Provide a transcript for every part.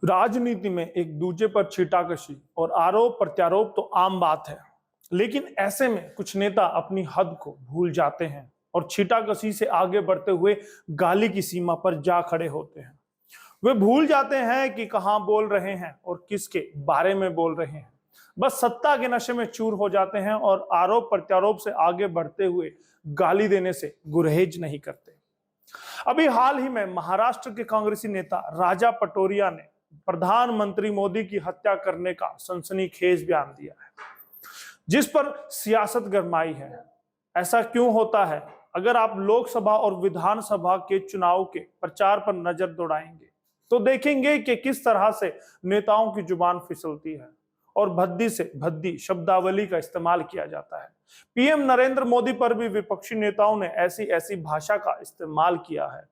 राजनीति में एक दूसरे पर छींटाकशी और आरोप प्रत्यारोप तो आम बात है, लेकिन ऐसे में कुछ नेता अपनी हद को भूल जाते हैं और छींटाकशी से आगे बढ़ते हुए गाली की सीमा पर जा खड़े होते हैं। वे भूल जाते हैं कि कहां बोल रहे हैं और किसके बारे में बोल रहे हैं। बस सत्ता के नशे में चूर हो जाते हैं और आरोप प्रत्यारोप से आगे बढ़ते हुए गाली देने से गुरहेज नहीं करते। अभी हाल ही में महाराष्ट्र के कांग्रेसी नेता राजा पटोरिया ने प्रधानमंत्री मोदी की हत्या करने का सनसनीखेज बयान दिया है, जिस पर सियासत गरमाई है। ऐसा क्यों होता है? अगर आप लोकसभा और विधानसभा के चुनाव के प्रचार पर नजर दौड़ाएंगे तो देखेंगे कि किस तरह से नेताओं की जुबान फिसलती है और भद्दी से भद्दी शब्दावली का इस्तेमाल किया जाता है। पीएम नरेंद्र मोदी पर भी विपक्षी नेताओं ने ऐसी ऐसी भाषा का इस्तेमाल किया है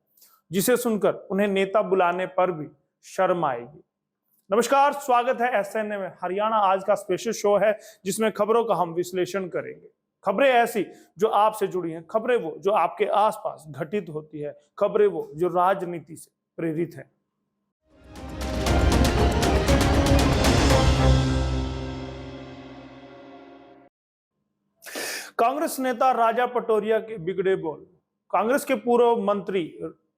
जिसे सुनकर उन्हें नेता बुलाने पर भी शर्म आएगी। नमस्कार, स्वागत है एसएनए में। हरियाणा आज का स्पेशल शो है जिसमें खबरों का हम विश्लेषण करेंगे। खबरें ऐसी जो आपसे जुड़ी हैं, खबरें वो जो आपके आसपास घटित होती है, खबरें वो जो राजनीति से प्रेरित है। कांग्रेस नेता राजा पटोरिया के बिगड़े बोल। कांग्रेस के पूर्व मंत्री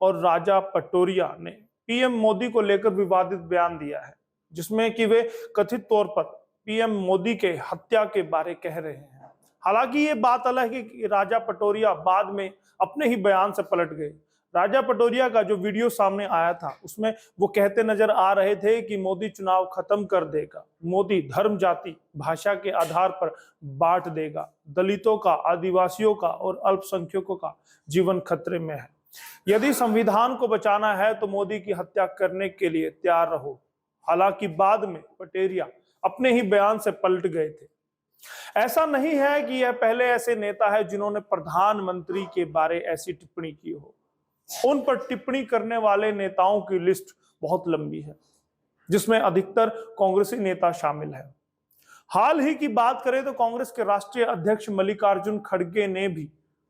और राजा पटोरिया ने पीएम मोदी को लेकर विवादित बयान दिया है, जिसमें कि वे कथित तौर पर पीएम मोदी के हत्या के बारे कह रहे हैं। हालांकि ये बात अलग है कि राजा पटोरिया बाद में अपने ही बयान से पलट गए। राजा पटोरिया का जो वीडियो सामने आया था उसमें वो कहते नजर आ रहे थे कि मोदी चुनाव खत्म कर देगा, मोदी धर्म जाति भाषा के आधार पर बांट देगा, दलितों का, आदिवासियों का और अल्पसंख्यकों का जीवन खतरे में है। यदि संविधान को बचाना है तो मोदी की हत्या करने के लिए तैयार रहो। हालांकि बाद में पटोरिया अपने ही बयान से पलट गए थे। ऐसा नहीं है कि यह पहले ऐसे नेता है जिन्होंने प्रधानमंत्री के बारे ऐसी टिप्पणी की हो। उन पर टिप्पणी करने वाले नेताओं की लिस्ट बहुत लंबी है, जिसमें अधिकतर कांग्रेसी नेता शामिल है। हाल ही की बात करें तो कांग्रेस के राष्ट्रीय अध्यक्ष मल्लिकार्जुन खड़गे ने भी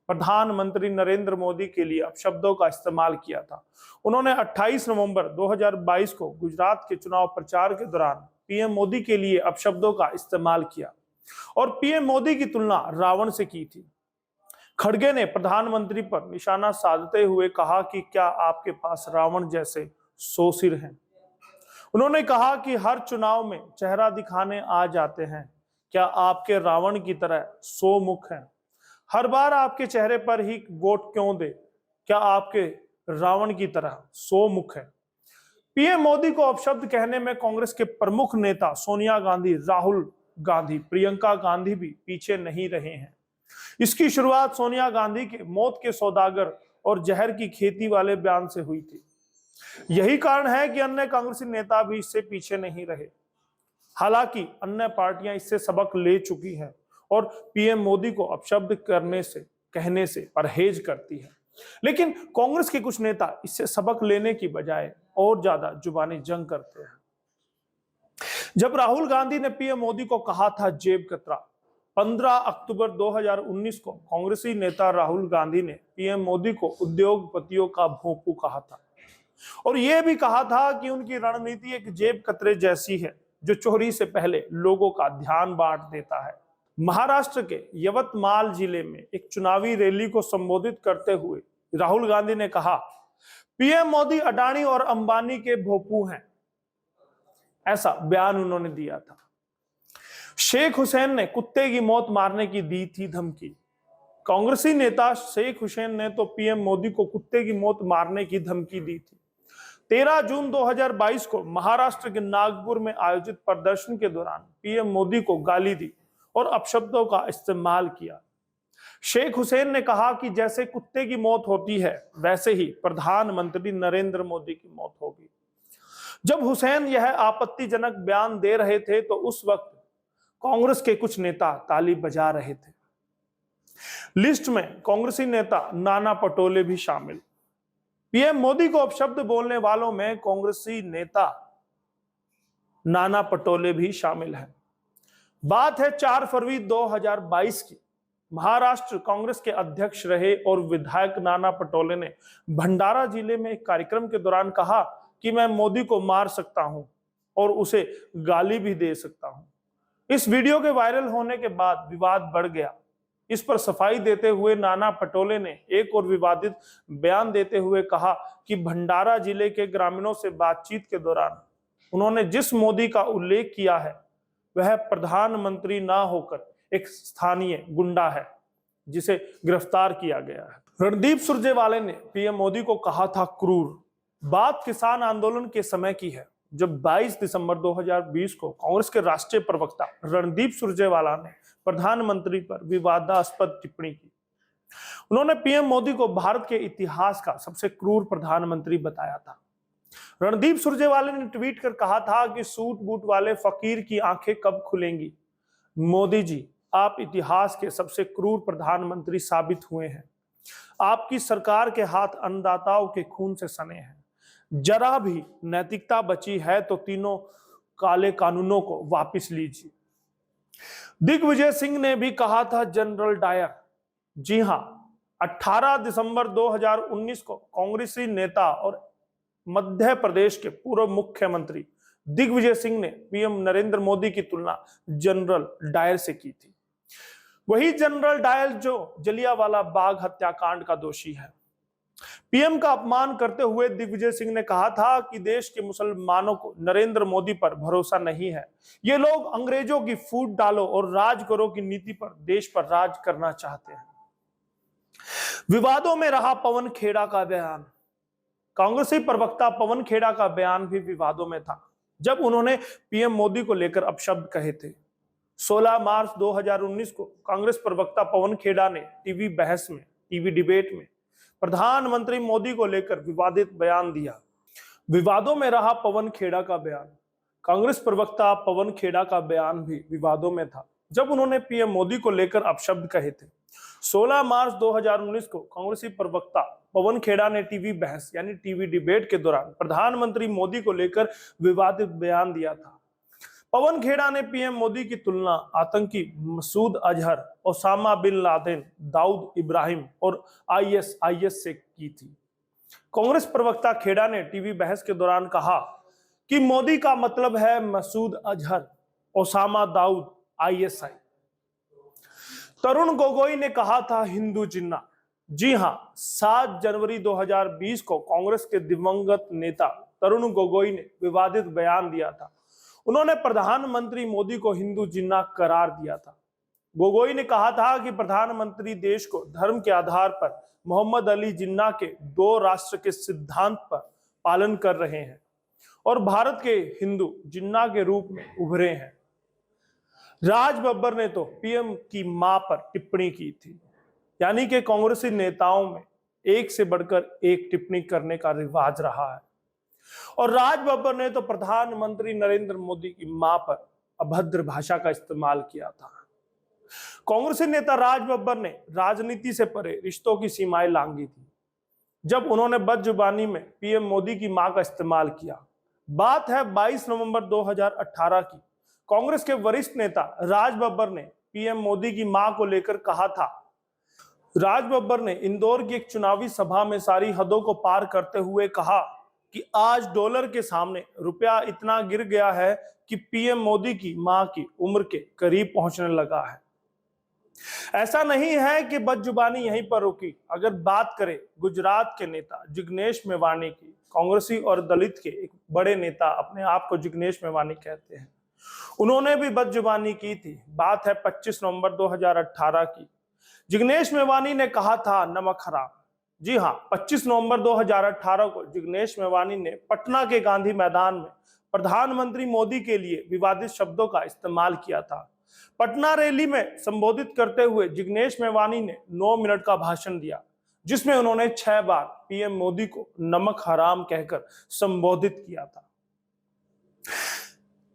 प्रधानमंत्री नरेंद्र मोदी के लिए अपशब्दों का इस्तेमाल किया था। उन्होंने 28 नवंबर 2022 को गुजरात के चुनाव प्रचार के दौरान पीएम मोदी के लिए अपशब्दों का इस्तेमाल किया और पीएम मोदी की तुलना रावण से की थी। खड़गे ने प्रधानमंत्री पर निशाना साधते हुए कहा कि क्या आपके पास रावण जैसे 100 सिर हैं? उन्होंने कहा कि हर चुनाव में चेहरा दिखाने आ जाते हैं, क्या आपके रावण की तरह 100 मुख हैं? हर बार आपके चेहरे पर ही वोट क्यों दे? क्या आपके रावण की तरह 100 मुख है? पीएम मोदी को अपशब्द कहने में कांग्रेस के प्रमुख नेता सोनिया गांधी, राहुल गांधी, प्रियंका गांधी भी पीछे नहीं रहे हैं। इसकी शुरुआत सोनिया गांधी के मौत के सौदागर और जहर की खेती वाले बयान से हुई थी। यही कारण है कि अन्य कांग्रेसी नेता भी इससे पीछे नहीं रहे। हालांकि अन्य पार्टियां इससे सबक ले चुकी हैं और पीएम मोदी को अपशब्द कहने से परहेज करती है, लेकिन कांग्रेस के कुछ नेता इससे सबक लेने की बजाय और ज्यादा जुबानी जंग करते हैं। जब राहुल गांधी ने पीएम मोदी को कहा था जेब कतरा, 15 अक्टूबर 2019 को कांग्रेसी नेता राहुल गांधी ने पीएम मोदी को उद्योगपतियों का भोंपू कहा था और यह भी कहा था कि उनकी रणनीति एक जेब कतरे जैसी है जो चोरी से पहले लोगों का ध्यान बांट देता है। महाराष्ट्र के यवतमाल जिले में एक चुनावी रैली को संबोधित करते हुए राहुल गांधी ने कहा, पीएम मोदी अडानी और अंबानी के भोंपू हैं। ऐसा बयान उन्होंने दिया था। शेख हुसैन ने कुत्ते की मौत मारने की दी थी धमकी। कांग्रेसी नेता शेख हुसैन ने तो पीएम मोदी को कुत्ते की मौत मारने की धमकी दी थी। 13 जून 2022 को महाराष्ट्र के नागपुर में आयोजित प्रदर्शन के दौरान पीएम मोदी को गाली दी और अपशब्दों का इस्तेमाल किया। शेख हुसैन ने कहा कि जैसे कुत्ते की मौत होती है वैसे ही प्रधानमंत्री नरेंद्र मोदी की मौत होगी। जब हुसैन यह आपत्तिजनक बयान दे रहे थे तो उस वक्त कांग्रेस के कुछ नेता ताली बजा रहे थे। लिस्ट में कांग्रेसी नेता नाना पटोले भी शामिल। पीएम मोदी को अपशब्द बोलने वालों में कांग्रेसी नेता नाना पटोले भी शामिल हैं। बात है 4 फरवरी 2022 की। महाराष्ट्र कांग्रेस के अध्यक्ष रहे और विधायक नाना पटोले ने भंडारा जिले में एक कार्यक्रम के दौरान कहा कि मैं मोदी को मार सकता हूं, और उसे गाली भी दे सकता हूं। इस वीडियो के वायरल होने के बाद विवाद बढ़ गया। इस पर सफाई देते हुए नाना पटोले ने एक और विवादित बयान देते हुए कहा कि भंडारा जिले के ग्रामीणों से बातचीत के दौरान उन्होंने जिस मोदी का उल्लेख किया है वह प्रधानमंत्री ना होकर एक स्थानीय गुंडा है जिसे गिरफ्तार किया गया है। रणदीप सुरजेवाला ने पीएम मोदी को कहा था क्रूर। बात किसान आंदोलन के समय की है, जब 22 दिसंबर 2020 को कांग्रेस के राष्ट्रीय प्रवक्ता रणदीप सुरजेवाला ने प्रधानमंत्री पर विवादास्पद टिप्पणी की। उन्होंने पीएम मोदी को भारत के इतिहास का सबसे क्रूर प्रधानमंत्री बताया था। रणदीप सुरजेवाला ने ट्वीट कर कहा था कि सूट बूट वाले फकीर की आंखें कब खुलेंगी। मोदी जी, आप इतिहास के सबसे क्रूर प्रधानमंत्री साबित हुए हैं। आपकी सरकार के हाथ अन्नदाताओं के खून से सने हैं। जरा भी नैतिकता बची है तो तीनों काले कानूनों को वापस लीजिए। दिग्विजय सिंह ने भी कहा था जनरल डायर। जी हां, 18 दिसंबर 2019 को कांग्रेसी नेता और मध्य प्रदेश के पूर्व मुख्यमंत्री दिग्विजय सिंह ने पीएम नरेंद्र मोदी की तुलना जनरल डायर से की थी। वही जनरल डायर जो जलियांवाला बाग हत्याकांड का दोषी है। पीएम का अपमान करते हुए दिग्विजय सिंह ने कहा था कि देश के मुसलमानों को नरेंद्र मोदी पर भरोसा नहीं है। ये लोग अंग्रेजों की फूट डालो और राज करो की नीति पर देश पर राज करना चाहते हैं। विवादों में रहा पवन खेड़ा का बयान। कांग्रेसी प्रवक्ता पवन खेड़ा का बयान भी विवादों में था जब उन्होंने पीएम मोदी को लेकर अपशब्द कहे थे। 16 मार्च 2019 को कांग्रेस प्रवक्ता पवन खेड़ा ने टीवी डिबेट में प्रधानमंत्री मोदी को लेकर विवादित बयान दिया। विवादों में रहा पवन खेड़ा का बयान। कांग्रेस प्रवक्ता पवन खेड़ा का बयान भी विवादों में था जब उन्होंने पीएम मोदी को लेकर अपशब्द कहे थे। 16 मार्च 2019 को कांग्रेसी प्रवक्ता पवन खेड़ा ने टीवी डिबेट के दौरान प्रधानमंत्री मोदी को लेकर विवादित बयान दिया था। पवन खेड़ा ने पीएम मोदी की तुलना आतंकी Masood Azhar, Osama bin Laden, Dawood Ibrahim और आईएस से की थी। कांग्रेस प्रवक्ता खेड़ा ने टीवी बहस के दौरान कहा कि मोदी का मतलब है मसूद अजहर, ओसामा, दाऊद, आईएसआई। तरुण गोगोई ने कहा था हिंदू जिन्ना। जी हां, 7 जनवरी 2020 को कांग्रेस के दिवंगत नेता तरुण गोगोई ने विवादित बयान दिया था। उन्होंने प्रधानमंत्री मोदी को हिंदू जिन्ना करार दिया था। गोगोई ने कहा था कि प्रधानमंत्री देश को धर्म के आधार पर मोहम्मद अली जिन्ना के 2 राष्ट्र के सिद्धांत पर पालन कर रहे हैं और भारत के हिंदू जिन्ना के रूप में उभरे हैं। राज बब्बर ने तो पीएम की मां पर टिप्पणी की थी। यानी कि कांग्रेसी नेताओं में एक से बढ़कर एक टिप्पणी करने का रिवाज रहा है। और राज बब्बर ने तो प्रधानमंत्री नरेंद्र मोदी की मां पर अभद्र भाषा का इस्तेमाल किया था। कांग्रेसी नेता राज बब्बर ने राजनीति से परे रिश्तों की सीमाएं लांघी थी जब उन्होंने बदजुबानी में पीएम मोदी की मां का इस्तेमाल किया। बात है 22 नवंबर 2018 की। कांग्रेस के वरिष्ठ नेता राज बब्बर ने पीएम मोदी की मां को लेकर कहा था। राज बब्बर ने इंदौर की एक चुनावी सभा में सारी हदों को पार करते हुए कहा कि आज डॉलर के सामने रुपया इतना गिर गया है कि पीएम मोदी की मां की उम्र के करीब पहुंचने लगा है। ऐसा नहीं है कि बदजुबानी यहीं पर रुकी। अगर बात करें गुजरात के नेता जिग्नेश मेवानी की, कांग्रेसी और दलित के एक बड़े नेता अपने आप को जिग्नेश मेवानी कहते हैं, उन्होंने भी बदजुबानी की थी। बात है 25 नवंबर 2018 की। जिग्नेश मेवानी ने कहा था नमक हराम। जी हां, 25 नवंबर 2018 को जिग्नेश मेवानी ने पटना के गांधी मैदान में प्रधानमंत्री मोदी के लिए विवादित शब्दों का इस्तेमाल किया था। पटना रैली में संबोधित करते हुए जिग्नेश मेवानी ने 9 मिनट का भाषण दिया जिसमें उन्होंने 6 बार पीएम मोदी को नमक हराम कहकर संबोधित किया था।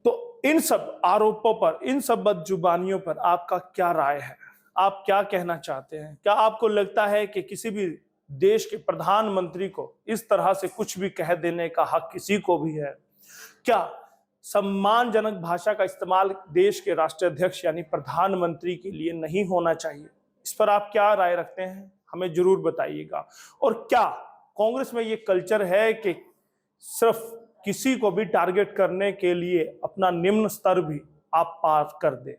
तो इन सब आरोपों पर, इन सब बदजुबानियों पर आपका क्या राय है? आप क्या कहना चाहते हैं? क्या आपको लगता है कि किसी भी देश के प्रधानमंत्री को इस तरह से कुछ भी कह देने का हक किसी को भी है? क्या सम्मानजनक भाषा का इस्तेमाल देश के राष्ट्रीय अध्यक्ष यानी प्रधानमंत्री के लिए नहीं होना चाहिए? इस पर आप क्या राय रखते हैं? हमें जरूर बताइएगा। और क्या कांग्रेस में ये कल्चर है कि सिर्फ किसी को भी टारगेट करने के लिए अपना निम्न स्तर भी आप पार कर दे।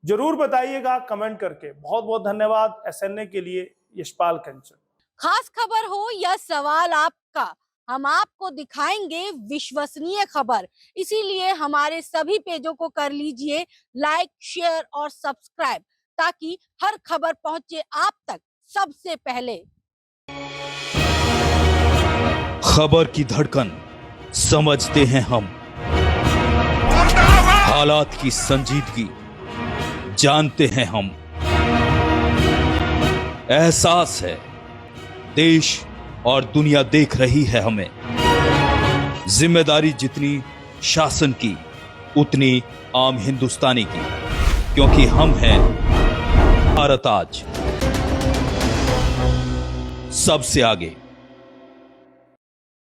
जरूर बताइएगा कमेंट करके। बहुत बहुत धन्यवाद। SNA के लिए यशपाल कंचन। खास खबर हो या सवाल आपका, हम आपको दिखाएंगे विश्वसनीय खबर। इसीलिए हमारे सभी पेजों को कर लीजिए लाइक, शेयर और सब्सक्राइब, ताकि हर खबर पहुंचे आप तक सबसे पहले। खबर की धड़कन समझते हैं हम, हालात की संजीदगी जानते हैं हम। एहसास है देश और दुनिया देख रही है हमें। जिम्मेदारी जितनी शासन की, उतनी आम हिंदुस्तानी की, क्योंकि हम हैं भारत आज सबसे आगे।